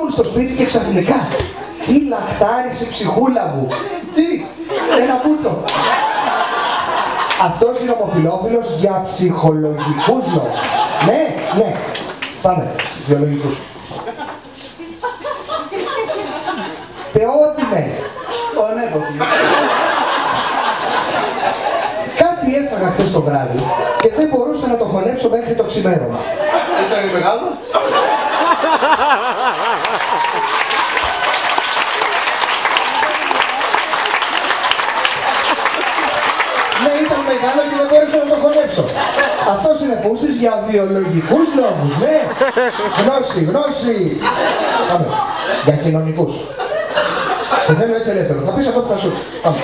Καθόμουν στο σπίτι και ξαφνικά, τι λαχτάρισε η ψυχούλα μου. Τι, ένα πούτσο. Αυτός είναι ομοφυλόφιλος για ψυχολογικούς λόγους. Ναι, ναι. Πάμε, βιολογικούς. Πεότιμε. Κάτι έφαγα χθες το βράδυ και δεν μπορούσα να το χωνέψω μέχρι το ξημέρωμα. Ήταν μεγάλο. Ναι, ήταν μεγάλο και δεν μπόρεσα να το χωνέψω. Αυτός είναι πούστης για βιολογικούς λόγους, ναι. Γνώση, γνώση. Πάμε. Για κοινωνικούς. Σε θέλω έτσι ελεύθερο. Θα πεις αυτό που θα σου. Πάμε.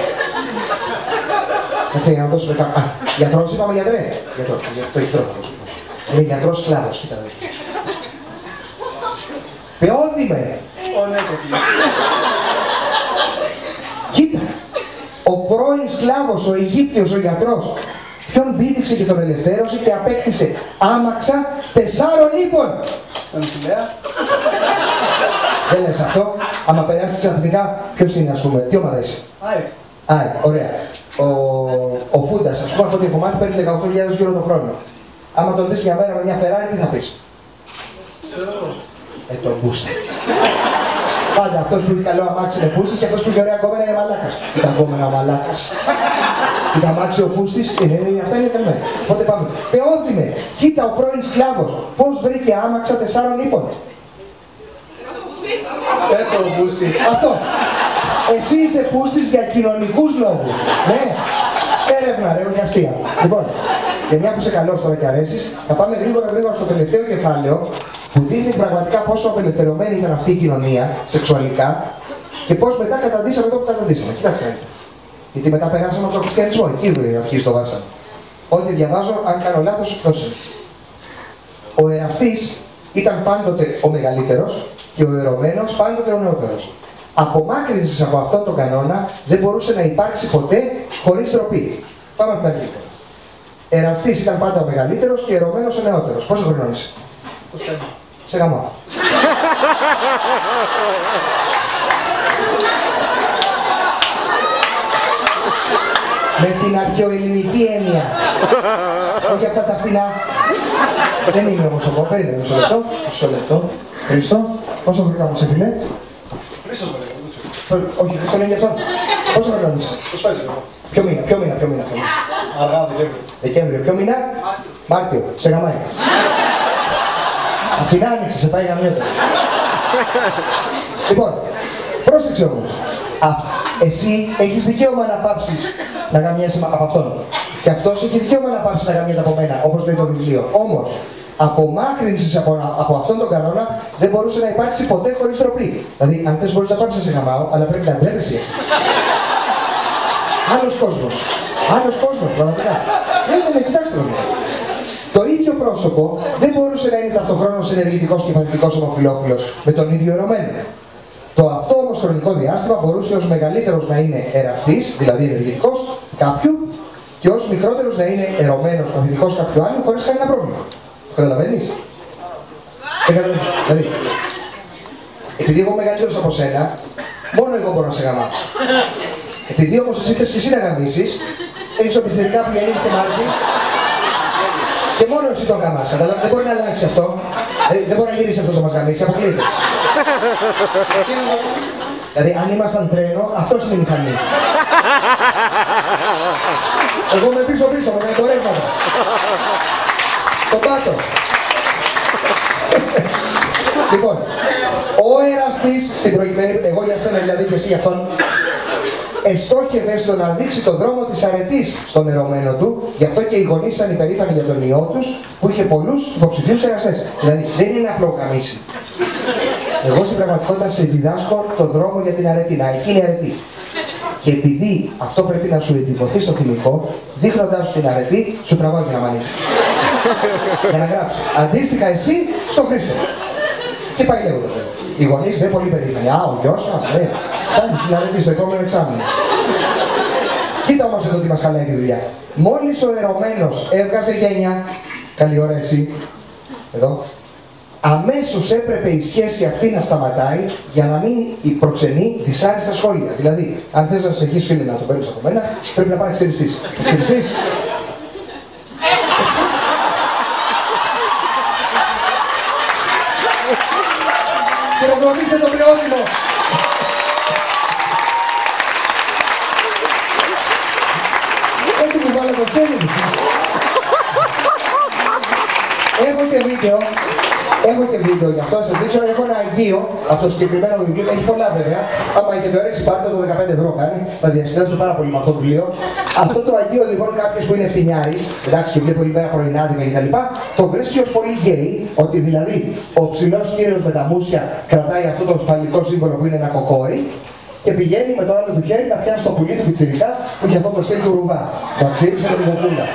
Έτσι, για να δώσουμε κάποιο. Α, γιατρός είπαμε γιατρέ. Γιατρό, το γιατρό θα δώσουμε. Είναι γιατρός κλάδος, κοίτα εδώ. Πεόδημε. Κοίτα. Ο πρώην σκλάβος, ο Αιγύπτιος, ο γιατρός, ποιον πήδηξε και τον ελευθέρωσε και απέκτησε άμαξα 4 ύπων. Τον Αχιλλέα. Δεν λες αυτό. Άμα περάσει ξαφνικά, ποιος είναι, ας πούμε, τι ομάδα είσαι. ΑΕΚ, ωραία. Ο Φούντας, ας πούμε, από ό,τι έχω μάθει, παίρνει 18.000 € το χρόνο. Άμα τον δεις μια μέρα με μια Ferrari, τι θα πεις. Τον Μπούστα. Πάντα αυτός που έχει καλό αμάξι είναι Πούστης και αυτός που έχει ωραία κόμενα είναι μαλάκας. Ήταν κόμενα μαλάκας. Κοίτα αμάξι ο Πούστης, αυτά είναι καλυμμένα. Οπότε πάμε. Πεόδημε, κοίτα ο πρώην σκλάβος, πώς βρήκε άμαξα 4 ύπων. Το Μπούστη. Αυτό. Εσύ είσαι Πούστης για κοινωνικούς λόγους. Ναι. Έρευνα ρε, όχι αστεία. Λοιπόν, και μια που είσαι καλός τώρα και αρέσεις, θα πάμε γρήγορα στο τελευταίο κεφάλαιο που δείχνει πραγματικά πόσο απελευθερωμένη ήταν αυτή η κοινωνία σεξουαλικά και πώς μετά καταντήσαμε εδώ που καταντήσαμε. Κοιτάξτε. Γιατί μετά περάσαμε από τον χριστιανισμό. Εκεί αρχίζει το βάσανο. Ό,τι διαβάζω, αν κάνω λάθος, δώσε. Ο εραστής ήταν πάντοτε ο μεγαλύτερος και ο ερωμένος πάντοτε ο νεότερος. Απομάκρυνσης από αυτόν τον κανόνα δεν μπορούσε να υπάρξει ποτέ χωρίς ντροπή. Πάμε από την αρχή. Εραστής ήταν πάντα ο μεγαλύτερος και ερωμένος ο νεότερος. Πόσο χρονών είσαι? Σε γαμώ. Με την αρχαιοελληνική έννοια. Όχι αυτά τα φθηνά. Δεν είμαι όμως εγώ. Περίμενε μισό λεπτό. Χρήστο, πόσο χρόνο είσαι φίλε? Χρήστος με λέγαμε. Όχι, Χρήστο είναι για αυτόν. Πόσο χρόνο είσαι? 25. Ποιο μήνα. Αργά, Δεκέμβριο. Ποιο μήνα? Μάρτιο. Σε γαμάει. Απ' την άνοιξη σε πάει γαμιότητα. Λοιπόν, πρόσεξε όμως. Εσύ έχεις δικαίωμα να πάψεις να γαμιέσαι από αυτόν. Και αυτός έχει δικαίωμα να πάψει να γαμιέται από μένα, όπως λέει το βιβλίο. Όμως, απομάκρυνσης από αυτόν τον κανόνα δεν μπορούσε να υπάρξει ποτέ χωρίς ντροπή. Δηλαδή, αν θες μπορείς να πάψεις να σε γαμάω, αλλά πρέπει να ντρέπεσαι. Άλλος κόσμος, πραγματικά. Ναι, κοιτάξτε το. Το ίδιο πρόσωπο δεν μπορούσε να είναι ταυτοχρόνως ενεργητικός και παθητικός ομοφυλόφιλος με τον ίδιο ερωμένο. Το αυτό όμως χρονικό διάστημα μπορούσε ως μεγαλύτερος να είναι εραστής, δηλαδή ενεργητικός κάποιου, και ως μικρότερος να είναι ερωμένος, παθητικός κάποιου άλλου, χωρίς κανένα πρόβλημα. Το καταλαβαίνεις? Δηλαδή, επειδή εγώ μεγαλύτερος από σένα, μόνο εγώ μπορώ να σε γαμάω. Επειδή όμως εσύ θες και εσύ να γαμίσεις, έχεις οπισθερικά που γεννήθηκε Μάρτη, και μόνο εσύ τον γαμάς, καταλάβεις, δεν μπορεί να αλλάξει αυτό. Δεν μπορεί να γυρίσει αυτός να μας γαμίσει, αποκλείεται. Δηλαδή, αν ήμασταν τρένο, αυτός είναι η μηχανή. Εγώ είμαι πίσω με τα εμπορεύματα. Το πάτο. Λοιπόν, ο εραστής, στην προηγουμένη, εγώ για σένα δηλαδή και εσύ για αυτόν, εστόχευε στο να δείξει το δρόμο της αρετής στον ερωμένο του, γι' αυτό και οι γονείς ήταν υπερήφανοι για τον ιό τους που είχε πολλούς υποψηφίους εραστές. Δηλαδή δεν είναι απλό γαμίσι. Εγώ στην πραγματικότητα σε διδάσκω τον δρόμο για την αρετή, να εκείνη η αρετή. Και επειδή αυτό πρέπει να σου εντυπωθεί στο θυμικό, δείχνοντάς σου την αρετή, σου τραβάω για να μ' για να γράψει. Αντίστοιχα εσύ στον Χρήστο. Και πάει λέγοντα. Οι γονείς δεν πολύ περήφανοι. Α, ο γιος μας, φτάνει στην αρετή στο επόμενο εξάμηνο. Κοίτα όμως εδώ τι μας χαλάει τη δουλειά. Μόλις ο ερωμένος έβγαζε γένια, καλή ώρα εσύ, εδώ, αμέσως έπρεπε η σχέση αυτή να σταματάει για να μην προξενεί δυσάρεστα σχόλια. Δηλαδή, αν θες να συνεχίσεις φίλε να το παίρνεις από μένα, πρέπει να πάρεις ξεριστής. Ξεριστής. Χειροκροτήστε το Πλεόδημο. Έτσι μου βάλε το σέλι μου. Έχω και βίντεο γι' αυτό, σας δείξω. Έχω ένα αγγείο από το συγκεκριμένο βιβλίο. Έχει πολλά βέβαια. Άμα και το έριξει πάρτε το 15 € κάνει. Θα διασκεδάσετε πάρα πολύ με αυτό το βιβλίο. Αυτό το αγγείο λοιπόν κάποιος που είναι ευθυνιάρης, εντάξει και βλέπει όλη μέρα πρωινάδικα κτλ. Το βρίσκει ως πολύ γκέι, ότι δηλαδή ο ψηλός κύριος με τα μουσια κρατάει αυτό το φαλικό σύμβολο που είναι ένα κοκόρι και πηγαίνει με το άλλο του χέρι να πιάσει το πουλί του πιτσιρικά που έχει αυτό το στυλ του ρουβά. Το αξίρισε με την κοκούλα.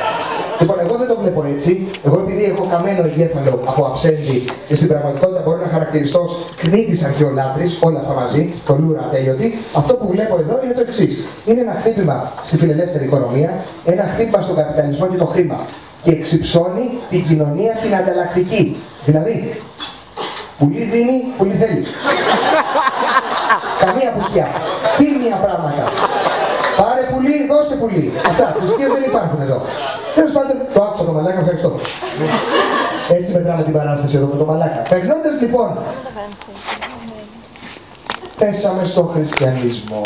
Λοιπόν, εγώ δεν το βλέπω έτσι. Εγώ επειδή έχω καμένο εγκέφαλο από αψέντη και στην πραγματικότητα μπορώ να χαρακτηριστώ ως κνήτης αρχαιολάτρης, όλα αυτά μαζί, θολούρα ατέλειωτη, αυτό που βλέπω εδώ είναι το εξής. Είναι ένα χτύπημα στη φιλελεύθερη οικονομία, ένα χτύπημα στον καπιταλισμό και το χρήμα. Και εξυψώνει την κοινωνία την ανταλλακτική. Δηλαδή, πουλί δίνει, πουλί θέλει. Καμία πουστιά. Τίμια πράγματα. Πάρε πουλί, δώσε πουλί. Αυτά, πουστίες δεν υπάρχουν εδώ. Τέλος πάντων, το άκουσα το μαλάκα, ευχαριστώ. Έτσι μετράμε την παράσταση εδώ με το μαλάκα. Περνώντας λοιπόν, πέσαμε στο χριστιανισμό.